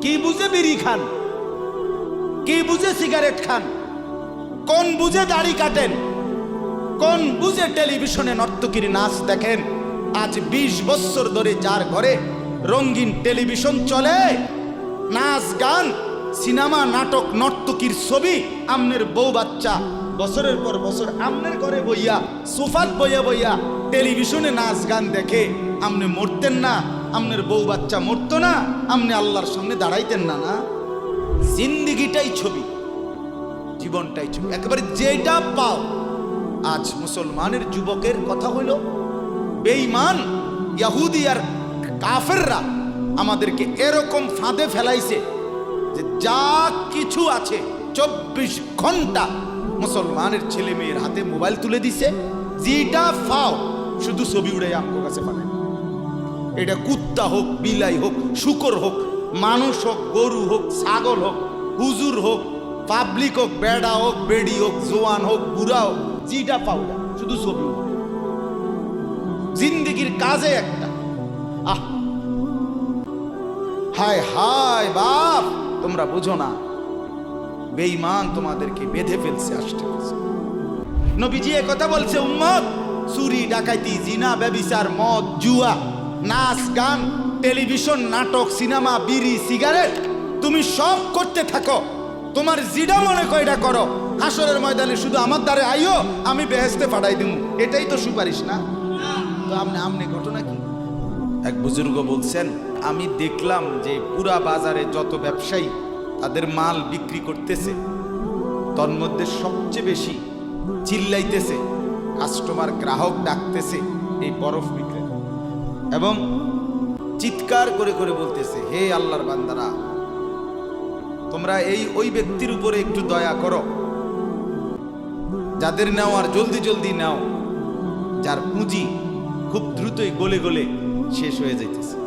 কি বুঝে বিড়ি খান, কি বুঝে সিগারেট খান, কোন বুঝে দাড়ি কাটেন, কোন বুঝে টেলিভিশনে নর্তকীর নাচ দেখেন। আজ 20 বছর ধরে যার ঘরে রঙিন টেলিভিশন চলে, নাচ গান সিনেমা নাটক নর্তকীর ছবি, আমনের বউ বাচ্চা বছরের পর বছর আমনের ঘরে বইয়া সোফাত বইয়া বইয়া টেলিভিশনে নাচ গান দেখে, আমনে মরতেন না? আমনের বউ বাচ্চা মরতো না? আমনে আল্লাহর সামনে দাঁড়াইতেন না? না, জিন্দিগিটাই ছবি, জীবনটাই ছবি, একেবারে যেটা পাও। আজ মুসলমানের যুবকের কথা হইল বেঈমান ইহুদি আর কাফেররা আমাদেরকে এরকম ফাঁদে ফেলাইছে যে যা কিছু আছে 24 ঘন্টা মুসলমানের ছেলে মেয়ের হাতে মোবাইল তুলে দিছে, যেটা ফাও শুধু ছবি উড়াই আমার কাছে পাঠায়। এটা কুত্তা হোক, বিলাই হোক, শুকর হোক, মানুষ হোক, গরু হোক, ছাগল হোক, হুজুর হোক, পাবলিক হোক, বেড়া হোক, বেড়ি হোক, জোয়ান হোক, বুড়া হোক, যেটা পাও শুধু ছবি উড়ায়। জিন্দিগির কাজে একটা আহ হায় হায় বাপ, তোমরা বুঝো না, বেঈমান তোমাদেরকে বেঁধে ফেলছে আসতে। নবীজি কথা বলছে, উম্মত, চুরি ডাকাতি জিনা ব্যভিচার মদ জুয়া নাচ গান টেলিভিশন নাটক সিনেমা বিড়ি সিগারেট তুমি সব করতে থাকো, তোমার জিডা মনে কয়টা করো, হাসরের ময়দানে শুধু আমার দ্বারে আইও, আমি বেহেশতে পাঠাই দিব। এটাই তো সুপারিশ না? তো আমনে ঘটনা কি? এক বুজুর্গ বলছেন, আমি দেখলাম যে পুরা বাজারে যত ব্যবসায়ী তাদের মাল বিক্রি করতেছে, তন্মধ্যে সবচেয়ে বেশি চিল্লাইতেছে, কাস্টমার গ্রাহক ডাকতেছে এই বরফ বিক্রেতা, এবং চিৎকার করে করে বলতেছে, হে আল্লাহর বান্দারা, তোমরা ওই ব্যক্তির উপরে একটু দয়া করো, যাদের নেওয়ার জলদি জলদি নাও, যার পুঁজি খুব দ্রুতই গলে গলে শেষ হয়ে যাইতেছে।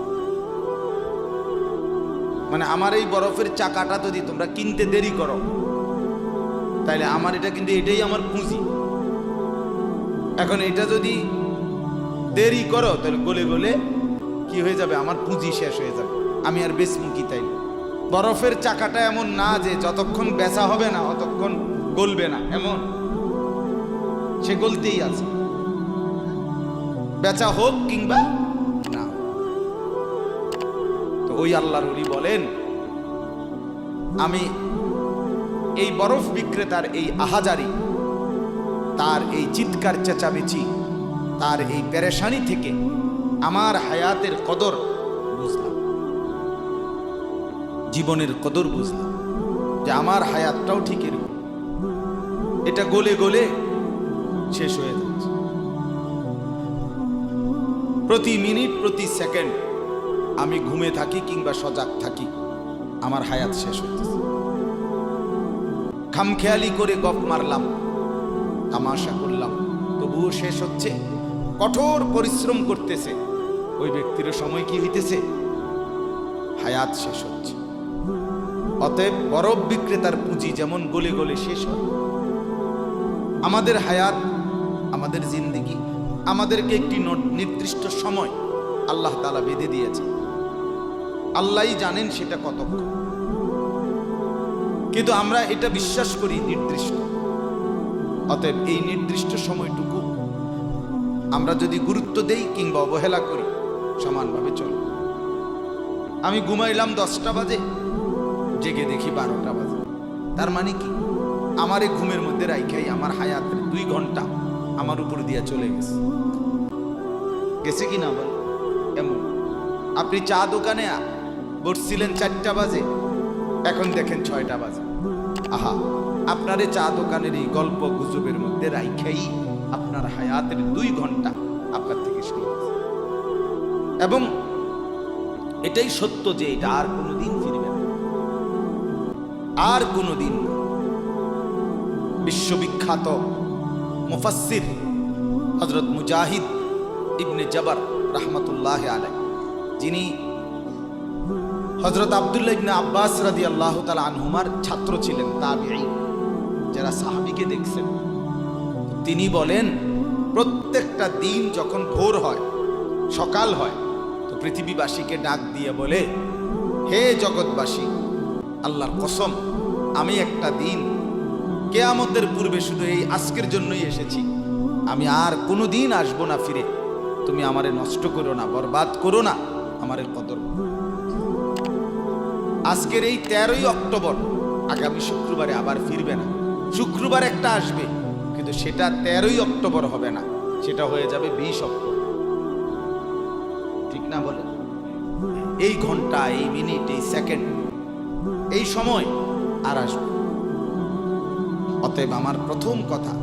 মানে আমার এই বরফের চাকাটা যদি তোমরা কিনতে দেরি করো, তাইলে আমার এটা কিন্তু এটাই আমার পুঁজি, এখন এটা যদি দেরি করো তাহলে গলে গলে কি হয়ে যাবে, আমার পুঁজি শেষ হয়ে যাবে, আমি আর বেচমু কি? তাই বরফের চাকাটা এমন না যে যতক্ষণ বেচা হবে না ততক্ষণ গলবে না, এমন সে গলতেই আছে, বেচা হোক কিংবা না। তো ওই আল্লাহর ওলি বলেন, আমি এই বরফ বিক্রেতার এই আহাজারি, তার এই চিৎকার চেঁচামেচি, তার এই পেরেশানি থেকে আমার হায়াতের কদর বুঝলাম, জীবনের কদর বুঝলাম, যে আমার হায়াতটাও ঠিক এরকম, এটা গলে গলে শেষ হয়ে যাচ্ছে। প্রতি মিনিট প্রতি সেকেন্ড আমি ঘুমে থাকি কিংবা সজাগ থাকি, আমার হায়াত শেষ হইতেছে। খামখেয়ালি করে গপ মারলাম, তামাশা করলাম, তবুও শেষ হচ্ছে। কঠোর পরিশ্রম করতেছে ওই ব্যক্তির সময় কি হইতেছে, হায়াত শেষ হচ্ছে। অতএব বরফ বিক্রেতার পুঁজি যেমন গলে গলে শেষ হয়, আমাদের হায়াত, আমাদের জিন্দেগি, আমাদেরকে একটি নির্দিষ্ট সময় আল্লাহ তাআলা বেঁধে দিয়েছে, আল্লাহই জানেন সেটা কতক্ষণ, কিন্তু আমরা এটা বিশ্বাস করি নির্দিষ্ট। অতএব এই নির্দিষ্ট সময়টুকু আমরা যদি গুরুত্ব দেই কিংবা অবহেলা করি, সমানভাবে চলবে। আমি ঘুমাইলাম 10টা বাজে, জেগে দেখি 12টা বাজে, তার মানে কি, আমার এই ঘুমের মধ্যে রাইখাই আমার হায়াতের 2 ঘন্টা আমার উপর দিয়া চলে গেছে, গেছে কি না বল? এমন আপনি চা দোকানে বসছিলেন 4টা বাজে, এখন দেখেন 6টা বাজে, আহা, আপনার এই চা দোকানের এই গল্প গুজবের মধ্যে রাইখাই আপনার হায়াতের 2 ঘন্টা আপনার থেকে শেষ হয়েছে। এবং এটাই সত্য যে এটা আর কোনোদিন ফিরবে না, আর কোনোদিন না। বিশ্ববিখ্যাত মুফাসসির হযরত মুজাহিদ ইবনে জবর রাহমাতুল্লাহি আলাইহি, যিনি হযরত আব্দুল্লাহ ইবনে আব্বাস রাদিয়াল্লাহু তাআলা আনহুমার ছাত্র ছিলেন, তাবিঈ, যারা সাহাবীকে দেখছেন, তিনি বলেন, প্রত্যেকটা দিন যখন ভোর হয়, সকাল হয়, তো পৃথিবীবাসীকে ডাক দিয়ে বলে, হে জগৎবাসী, আল্লাহর কসম, আমি একটা দিন কিয়ামতের পূর্বে শুধু এই আজকের জন্যই এসেছি, আমি আর কোনো দিন আসবো না ফিরে। তুমি আমারে নষ্ট করো না, বরবাদ করো না, আমারে কদর করো। আজকের এই 13ই অক্টোবর, আগামী শুক্রবারে আবার ফিরবে না। শুক্রবার একটা আসবে, কিন্তু সেটা 13ই অক্টোবর হবে না, সেটা হয়ে যাবে 20 অক্টোবর। ঠিক না বলে? এই ঘন্টা, এই মিনিট, এই সেকেন্ড, এই সময় আর আসবে। অতএব আমার প্রথম কথা,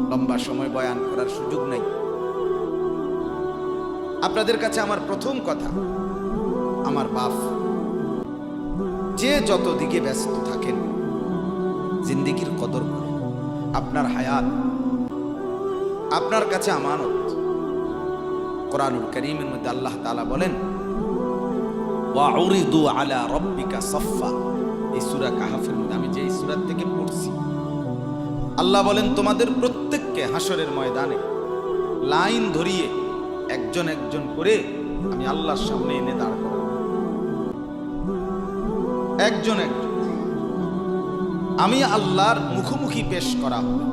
লম্বা সময় বয়ান করার সুযোগ নেই। আপনাদের কাছে আমার প্রথম কথা, আমার বাপ, যে যত দিকে ব্যস্ত থাকেন, জিন্দেগির কদর করেন। আপনার হায়াত আপনার কাছে আমানত। কোরআনুল কারীমের মধ্যে আল্লাহ তাআলা বলেন, ওয়াউরিদু আলা রাব্বিকা সাফফা। এই সূরা কাহফের মধ্যে আমি যে সূরা থেকে পড়ছি, আল্লাহ বলেন তোমাদের প্রত্যেককে হাসরের ময়দানে লাইন ধরিয়ে একজন একজন করে আমি আল্লাহর সামনে এনে দাঁড় করাবো। একজন একজন আমি আল্লাহর মুখোমুখি পেশ করা হবে।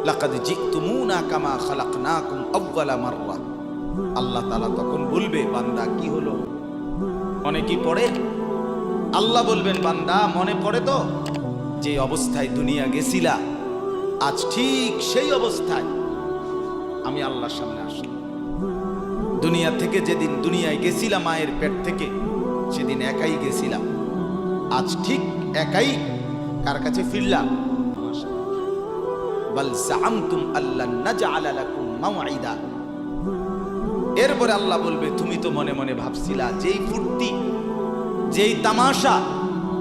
লাকাদ জিতুমুনা কামা খালাকনাকুম আউয়ালা মাররা। আল্লাহ তাআলা তখন বলবে, বান্দা কি হলো, মনে কি পড়ে? আল্লাহ বলবেন, বান্দা মনে পড়ে তো যে অবস্থায় দুনিয়া গেছিলা, আজ ঠিক সেই অবস্থায় আমি আল্লাহর সামনে আসলাম। দুনিয়া থেকে যেদিন দুনিয়ায় গেছিলাম মায়ের পেট থেকে, সেদিন একাই গেছিলাম, আজ ঠিক একাই কার কাছে ফিরলাম? বাল জাআমতুম আল্লান নাজআলা লাকুম মাওঈদা। এরপরে আল্লাহ বলবে, তুমি তো মনে মনে ভাবছিলা, যেই ফুর্তি, যেই তামাশা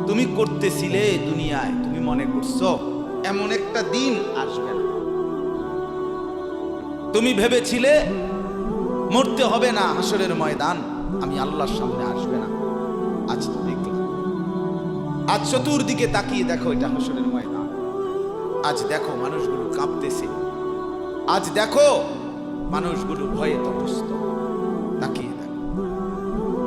তুমি করতেছিলে দুনিয়ায়, তুমি মনে করছো এমন একটা দিন আসবে না। তুমি ভেবেছিলে মরতে হবে না, হাসরের ময়দান আমি আল্লাহর সামনে আসবে না। আজ তো দেখলাম, আজ চতুর্দিকে তাকিয়ে দেখো, এটা হাসরের ময়দান। আজ দেখো মানুষগুলো কাঁপতেছে, আজ দেখো মানুষগুলো ভয়ে তটস্থ। তাকিয়ে দেখো,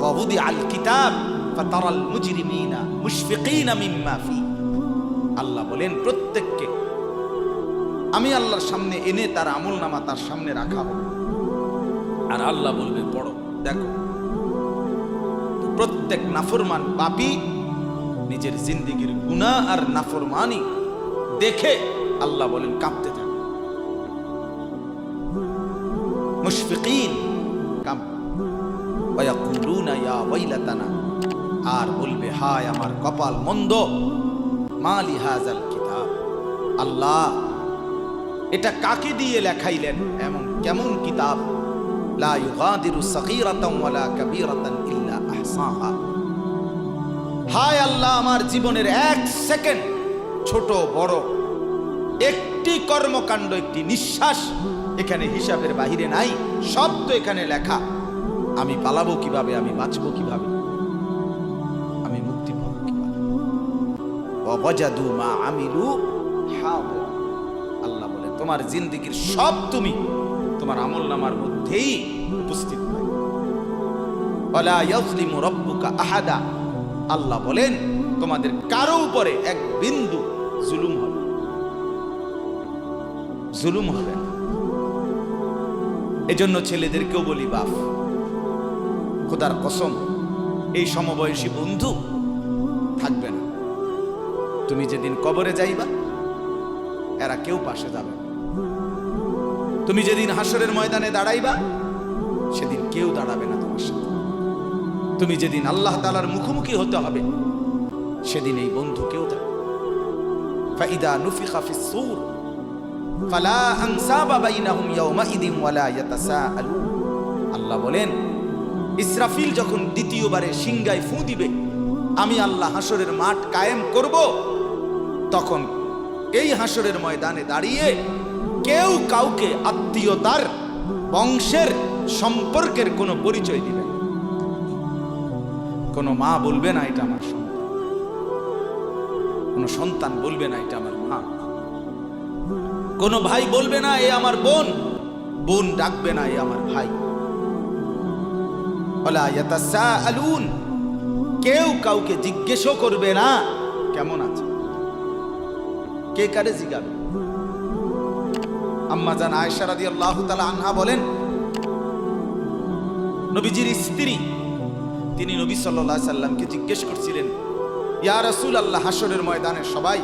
ওয়াউদি আল কিতাব ফাতারাল মুজরিমিনা মুশফিকিনা মিম্মা ফি। আল্লাহ বলেন, প্রত্যেককে আমি আল্লাহর সামনে এনে তার আমলনামা তার সামনে রাখা হবে, আর আল্লাহ বলবে, পড়ো, দেখো। প্রত্যেক নাফরমান পাপী নিজের জিন্দেগির গুনাহ আর নাফরমানি দেখে আল্লাহ বলেন কাঁপতে থাকে। মুশফিকিন কাঁপ, ওয়া ইয়াকুলুনা ইয়া ওয়াইলাতানা, আর বলবে, হায় আমার কপাল মন্দ, মালি হাযাল কিতাব। আল্লাহ, এটা কাকে দিয়ে লেখাইলেন? এমন কেমন কিতাব, লা ইউগাদিরু সাগীরাতান ওয়ালা কাবীরাতান ইল্লা আহসাহা। হায় আল্লাহ, আমার জীবনের এক সেকেন্ড, ছোট বড় একটি কর্মকাণ্ড, একটি নিঃশ্বাস এখানে হিসাবের বাহিরে নাই, সব তো এখানে লেখা। আমি পালাবো কিভাবে, আমি বাঁচবো কিভাবে, আমি মুক্তি পাবো কিভাবে? ওয়াজাদু মা আমিলু হাদিরা। আল্লাহ বলে, তোমার জিন্দেগির সব তুমি তোমার আমলনামার মধ্যেই উপস্থিত পাই। ওয়ালা ইয়াজলিমু রাব্বুকা আহাদা। আল্লাহ বলেন, তোমাদের কারো উপরে এক বিন্দু জুলুম হবে, জুলুম হবে না। এজন্য ছেলেদেরকেও বলি, বাপ, খোদার কসম, এই সমবয়সী বন্ধু থাকবে না। তুমি যেদিন কবরে যাইবা, এরা কেউ পাশে যাবে না। তুমি যেদিন হাসরের ময়দানে দাঁড়াইবা, সেদিন কেউ দাঁড়াবে না তোমার সাথে। তুমি যেদিন আল্লাহ তাআলার মুখোমুখি হতে হবে, সেদিন এই বন্ধু কেউ থাকবে। ফাইদা নুফিখা ফিস সূর ফালা আনসাবা বাইনাহুম ইয়াওমাইদিন ওয়ালা ইয়াতাসাআলুন। আল্লাহ বলেন, ইসরাফিল যখন দ্বিতীয়বারে সিংগায় ফু দিবে, আমি আল্লাহ হাসরের মাঠ কায়েম করব, তখন এই হাসরের ময়দানে দাঁড়িয়ে কেউ কাউকে আত্মীয়তার, বংশের, সম্পর্কের কোনো পরিচয় দিবে না। কোনো মা বলবে না এটা আমার সন্তান, কোনো সন্তান বলবে না এটা আমার মা, কোনো ভাই বলবে না এ আমার বোন, বোন ডাকবে না এ আমার ভাই। ওয়ালা ইয়াতাসাআলুন, কেউ কাউকে জিজ্ঞেসও করবে না কেমন আছে। কে কারে জিজ্ঞাবে? আম্মা জান আয়েশা রাদিয়াল্লাহু তাআলা আনহা বলেন, নবীজির স্ত্রী তিনি নবী সাল্লাল্লাহু আলাইহি সাল্লামকে জিজ্ঞেস করছিলেন, ইয়া রাসূলুল্লাহ, হাসরের ময়দানে সবাই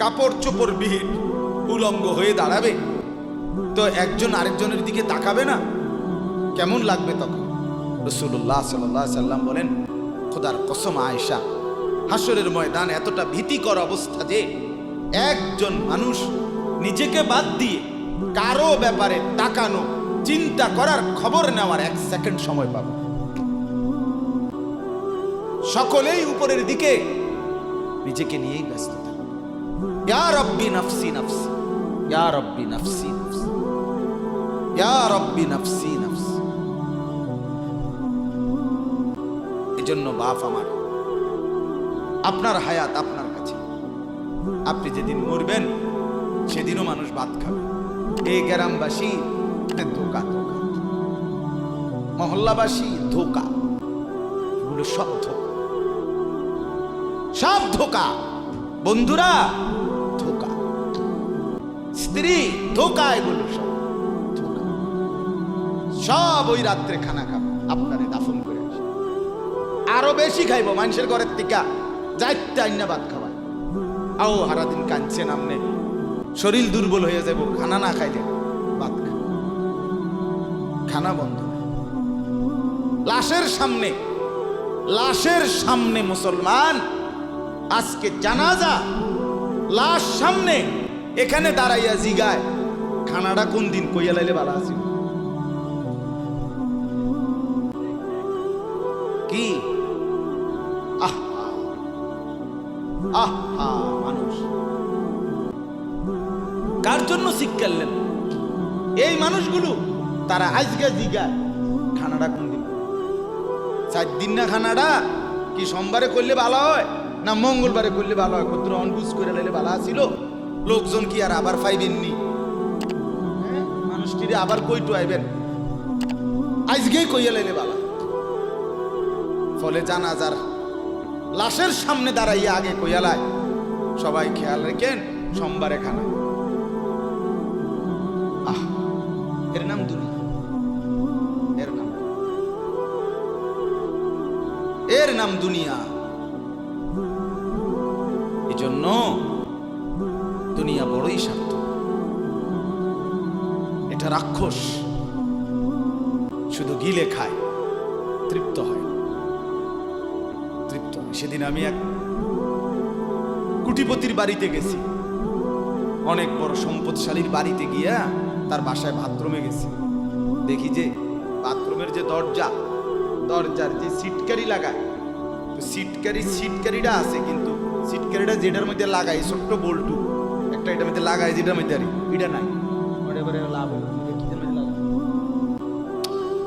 কাপড় চোপড় বিহীন উলঙ্গ হয়ে দাঁড়াবে, তো একজন আরেকজনের দিকে তাকাবে না, কেমন লাগবে তখন? রাসূলুল্লাহ সাল্লাল্লাহু আলাইহি সাল্লাম বলেন, খোদার কসম আয়েশা, হাসরের ময়দান এতটা ভীতিকর অবস্থা যে একজন মানুষ নিজেকে বাদ দিয়ে কারো ব্যাপারে তাকানো, চিন্তা করার, খবর নেওয়ার 1 সেকেন্ড সময় পাবে। সকলেই উপরের দিকে নিজেকে নিয়েই ব্যস্ত থাকে। ইয়া রব্বি নাফসি নাফসি, ইয়া রব্বি নাফসি নাফসি, ইয়া রব্বি নাফসি নাফসি। এজন্য বাপ আমার, আপনার হায়াত আপনার কাছে। আপনি যেদিন মরবেন সেদিনও মানুষ ভাত খাবে। এই গ্রামবাসী ধোকা, ধোকা, মহল্লাবাসী ধোকা, এগুলো সব ধোকা, সব ধোকা। বন্ধুরা ধোকা, স্ত্রী ধোকা, এগুলো সব ধোকা। সব ওই রাত্রে খানা খাবে, আপনারে দাফন করে আসে। আরো বেশি খাইব মানুষের ঘরের থেকে, যাইতে আইনা ভাত খাওয়ায়। আও হারাদিন কাঁদছেন আমনে, শরীর দুর্বল হয়ে যাব খানা না খাইলে। ভাত খা, খানা বন্ধ। লাশের সামনে, লাশের সামনে মুসলমান আজকে জানাজা, লাশ সামনে, এখানে দাঁড়াইয়া জিগায় খানাটা কোন দিন কইয়া লাইলে ভালো আছে। কি আহা আহা, মানুষ কার জন্য শিক্ষালেন? এই মানুষগুলো তারা আজকে জিগায় খানাটা কোন দিন। 4 দিন না খানাটা কি সোমবারে করলে ভালো হয় না মঙ্গলবারে করলে ভালো হয়? কত অনবুজ করে লাইলে ভালো আছিল, লোকজন কি আর আবার পাইবেননি? মানুষটিরে আবার কইটু আইবেন, আজকেই কইয়া লাইলে ভালো। ফলে জানাজার লাশের সামনে দাঁড়াইয়া আগে কইয়ালায়, সবাই খেয়াল রেখেন সোমবারে খানা। আহ, এর নাম দুনিয়া, এর নাম, এর নাম দুনিয়া। এই জন্য দুনিয়া বড়ই স্বার্থ, এটা রাক্ষস, শুধু গিলে খায়, তৃপ্ত হয়, তৃপ্ত হয়। সেদিন আমি এক কুটিপতির বাড়িতে গেছি, অনেক বড় সম্পদশালীর বাড়িতে গিয়া তার বাসায় বাথরুমে গেছি। দেখি যে বাথরুমের যে দরজা, দরজার যে সিটকারি লাগায়, তো সিটকারিটা আছে, কিন্তু সিটকারিটা যেটার মধ্যে লাগাই ছোট্ট বল্টু একটা, এটার মধ্যে লাগাই যেটার মধ্যে আর এটা নাই, লাভ হলো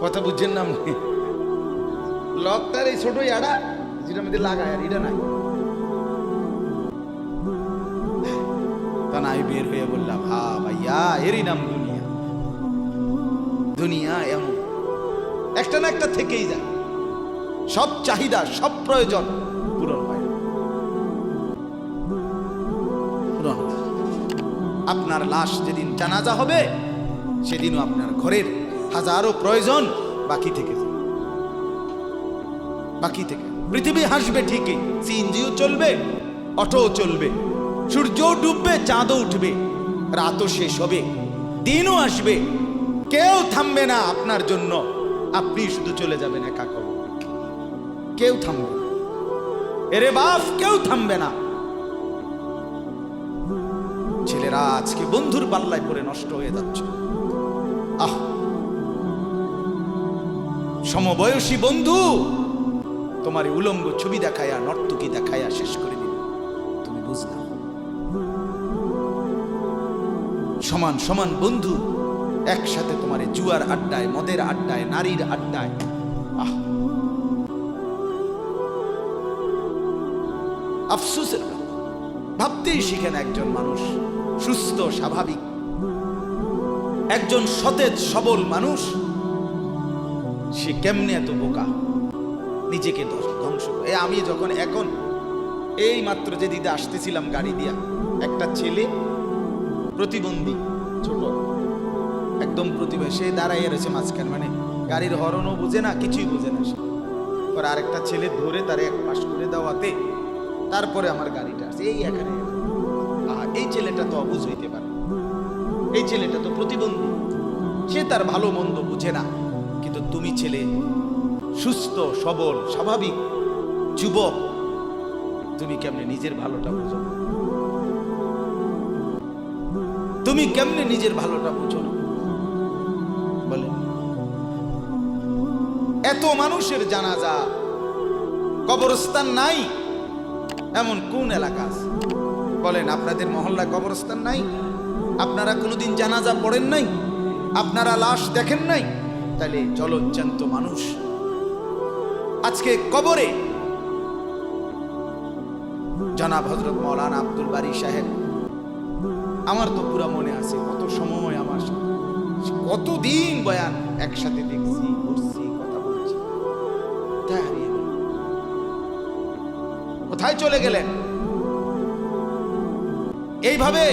কথা বুঝছেন না আপনি? লকটার এই ছোট ইয়াটা যেটার মধ্যে লাগায় আর এটা নাই। তা না, আমি বের হয়ে বললাম, হা ভাইয়া, এরই নাম দুনিয়া। দুনিয়া এমন একটা না একটা থেকেই যায়, সব চাহিদা, সব প্রয়োজন পূরণ হয়। আপনার লাশ যেদিন জানাজা হবে সেদিনও আপনার ঘরের হাজারো প্রয়োজন বাকি থেকে যায়, বাকি থেকে। পৃথিবী হাসবে ঠিকই, সিএনজিও চলবে, অটোও চলবে, সূর্যও ডুববে, চাঁদও উঠবে, রাতও শেষ হবে, দিনও আসবে, কেউ থামবে না আপনার জন্য। আপনি শুধু চলে যাবেন একা কবর, কেউ থামবে না। এরে বাপ, কেউ থামবে না। ছেলেরা আজকে বন্ধুর পাল্লায় পড়ে নষ্ট হয়ে যাচ্ছে। আহ, সমবয়সী বন্ধু তোমার উলঙ্গ ছবি দেখায়া, নর্তকী দেখায়া শেষ করে দিল, তুমি বুঝলা। সমান সমান বন্ধু একসাথে তোমার জুয়ার আড্ডায়, মদের আড্ডায়, নারীর আড্ডায়। আহ, আফসোসের ব্যাপার। ভাবতেই শিখেন একজন মানুষ সুস্থ স্বাভাবিক, একজন সতেজ সবল মানুষ, সে কেমনে এত বোকা, নিজেকে ধ্বংস করে। আমি যখন এখন এই মাত্র যে দিদা আসতেছিলাম গাড়ি দিয়া, একটা ছেলে প্রতিবন্ধী, ছোট একদম প্রতিবন্ধী, সে দাঁড়াইয়া রয়েছে মাঝখানে, মানে গাড়ির হরনও বুঝে না, কিছুই বুঝে না সে। পর আরেকটা ছেলে ধরে তারে এক পাশ করে দেওয়াতে তারপরে আমার গাড়িটা আসছে এই এখানে। এই ছেলেটা তো অবুঝ হইতে পারে, এই ছেলেটা তো প্রতিবন্ধী, সে তার ভালো মন্দ বুঝে না। কিন্তু তুমি ছেলে সুস্থ সবল স্বাভাবিক যুবক, তুমি কেমনে নিজের ভালোটা বুঝো? তুমি কেমনে নিজের ভালোটা বুঝো না বলেন? এত মানুষের জানাজা, কবরস্থান নাই এমন কোন এলাকা আছে বলেন? আপনাদের মহল্লায় কবরস্থান নাই? আপনারা কোনোদিন জানাজা পড়েন নাই? আপনারা লাশ দেখেন নাই? তাহলে জলজ্জান্ত মানুষ আজকে কবরে। জনাব হযরত মাওলানা আব্দুল বারী সাহেব, আমার তো পুরা মনে আছে কত সময় আমার কতদিন বয়ান একসাথে দেখছি, করছি, কথা বলছি। কোথায় চলে গেলেন? এইভাবে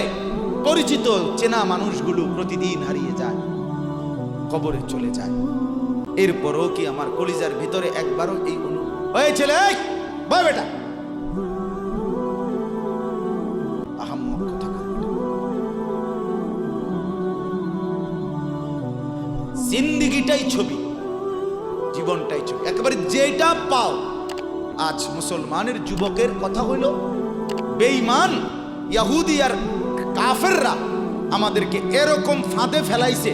পরিচিত চেনা মানুষগুলো প্রতিদিন হারিয়ে যায়, কবরে চলে যায়। এরপরও কি আমার কলিজার ভিতরে একবারও এই ওই ছেলে, বয় বেটা, আহাম্মক কোথাকার বেটা। জিন্দিগিটাই ছবি, জীবনটাই ছবি, একেবারে যেটা পাও। আজ মুসলমানের যুবকের কথা হইল বেঈমান ইহুদি আর কাফেররা আমাদেরকে এরকম ফাঁদে ফেলাইছে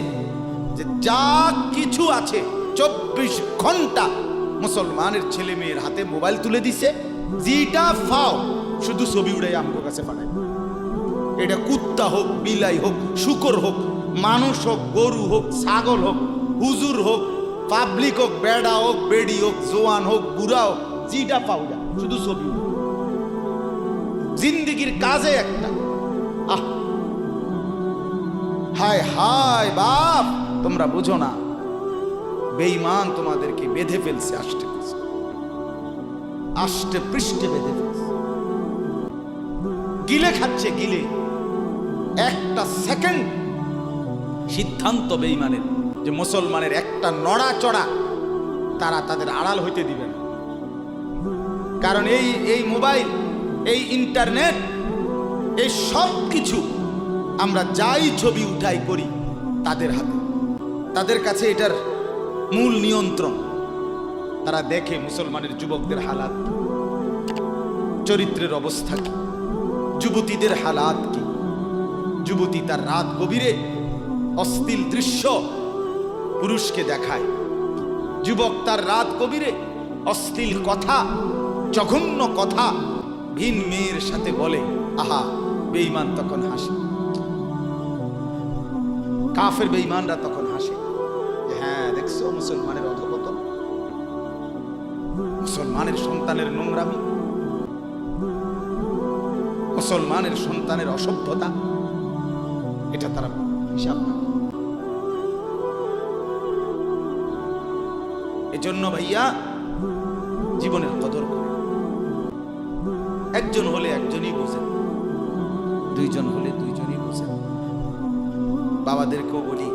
যে যা কিছু আছে 24 ঘন্টা মুসলমানের ছেলে মেয়ের হাতে মোবাইল তুলে দিছে। যেটা ফাও শুধু ছবি উড়াই আমার কাছে পাঠায়। এটা কুত্তা হোক, বিলাই হোক, শুকর হোক, মানুষ হোক, গরু হোক, ছাগল হোক, হুজুর হোক, পাবলিক হোক, বেড়া হোক, বেড়ি হোক, জোয়ান হোক, বুড়া হোক, যেটা পাও না শুধু ছবি। জিন্দিগির কাজে একটা আহ, হায় হায় বাপ, তোমরা বুঝো না, বেঈমান তোমাদেরকে বেঁধে ফেলছে, আষ্টে পৃষ্ঠে বেঁধে ফেলছে, গিলে খাচ্ছে, গিলে। একটা সেকেন্ড সিদ্ধান্ত বেঈমানের যে মুসলমানের একটা নড়াচড়া তারা তাদের আড়াল হইতে দিবে না। কারণ এই মোবাইল, এই ইন্টারনেট, এই সব কিছু আমরা যাই ছবি উঠাই করি তাদের হাতে, তাদের কাছে এটার মূল নিয়ন্ত্রণ। তারা দেখে মুসলমানের যুবকদের হালাত কি, চরিত্রের অবস্থা কি, যুবতীদের হালাত কি। যুবতী তার রাত গভীরে অশ্লীল দৃশ্য পুরুষকে দেখায়, যুবক তার রাত গভীরে অশ্লীল কথা, জঘন্য কথা ভিন মেয়ের সাথে বলে। আহা, বেঈমান তখন হাসে, কাফের বেঈমানরা তখন হাসে, হ্যাঁ দেখছো মুসলমানের অধপতন, মুসলমানের সন্তানের নোংরামি, মুসলমানের সন্তানের অসভ্যতা, এটা তারা হিসাব না। এজন্য ভাইয়া জীবনের কদর করে। একজন হলে একজনই বোঝেন, দুইজন হলে দুইজনই বোঝেন। বাবাদেরকেও বলি,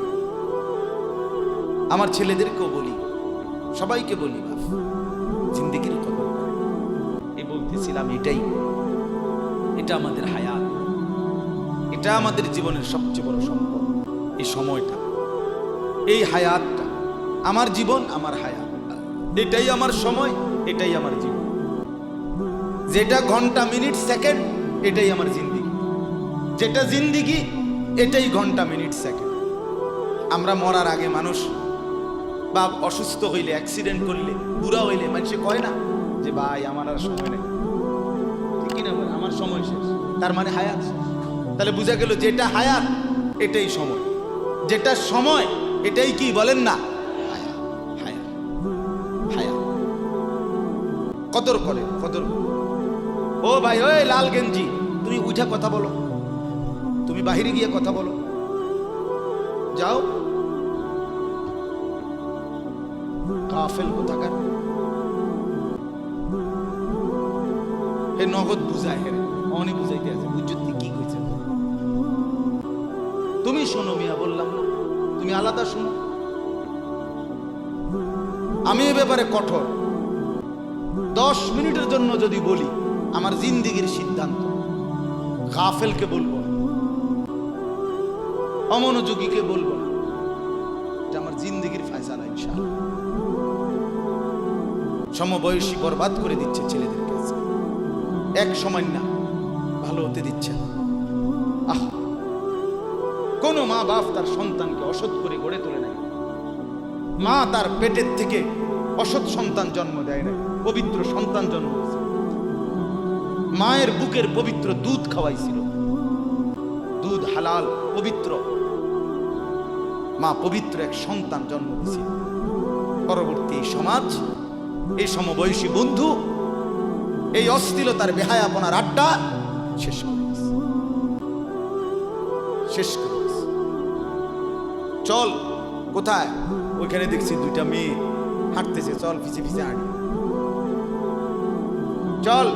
আমার ছেলেদেরকেও বলি, সবাইকে বলি, বাপ জিন্দেগির কদর করে। এই বলতেছিলাম, এটা আমাদের হায়াত, এটা আমাদের জীবনের সবচেয়ে বড় সম্পদ। এই সময়টা, এই হায়াতটা, আমার জীবন, আমার হায়াত, এটাই আমার সময়, এটাই আমার জীবন। যেটা ঘন্টা, মিনিট, সেকেন্ড, এটাই আমার জিন্দিগি। যেটা জিন্দিগি, এটাই ঘন্টা, মিনিট, সেকেন্ড। আমরা মরার আগে মানুষ বা অসুস্থ হইলে, অ্যাক্সিডেন্ট করলে, বুড়া হইলে মানুষে কয় না যে ভাই আমার আর সময় নেই, ঠিক না, আমার সময় শেষ, তার মানে হায়াত। তাহলে বোঝা গেল যেটা হায়াত এটাই সময়, যেটা সময় এটাই কি বলেন না, হায়াত। হায়াত, হায়াত কদর করে, কদর। ও ভাই, ওই লাল গেঞ্জি, তুমি উঠে কথা বলো, তুমি বাহিরে গিয়ে কথা বলো, যাও। গাফেল কোথাকার। হে নগদ বুঝায়, হে অনেক বুঝাইতে আছে, বুঝতে কি কইছে। তুমি শোনো মিয়া, বললাম না তুমি আলাদা শোনো। আমি এ ব্যাপারে কঠোর। 10 মিনিটের জন্য যদি বলি আমার জিন্দেগির সিদ্ধান্ত, গাফেলকে বলবো না, অমনোযোগীকে বলবো না, এটা আমার জিন্দেগির ফয়সালা ইনশাআল্লাহ। সমবয়সী বরবাদ করে দিচ্ছে ছেলেদের কাছে, এক সময় না ভালো হতে দিচ্ছে না। আহ, কোন মা বাপ তার সন্তানকে অসৎ করে গড়ে তোলে নাই। মা তার পেটের থেকে অসৎ সন্তান জন্ম দেয় নাই, পবিত্র সন্তান জন্ম দিয়েছে। মায়ের বুকের পবিত্র দুধ খাওয়াইছিল, দুধ হালাল পবিত্র। মা পবিত্র এক সন্তান জন্ম দিয়েছিল। পরবর্তী এই সমাজ, এই সমবয়সী বন্ধু এই অশ্লীলতার বেহায়াপনার আড্ডা শেষ করে দিয়েছে, শেষ করে দিয়েছে। চল কোথায়? ওইখানে দেখছি 2টা মেয়ে হাঁটতেছে, চল পিছে পিছে হাঁটি, চল।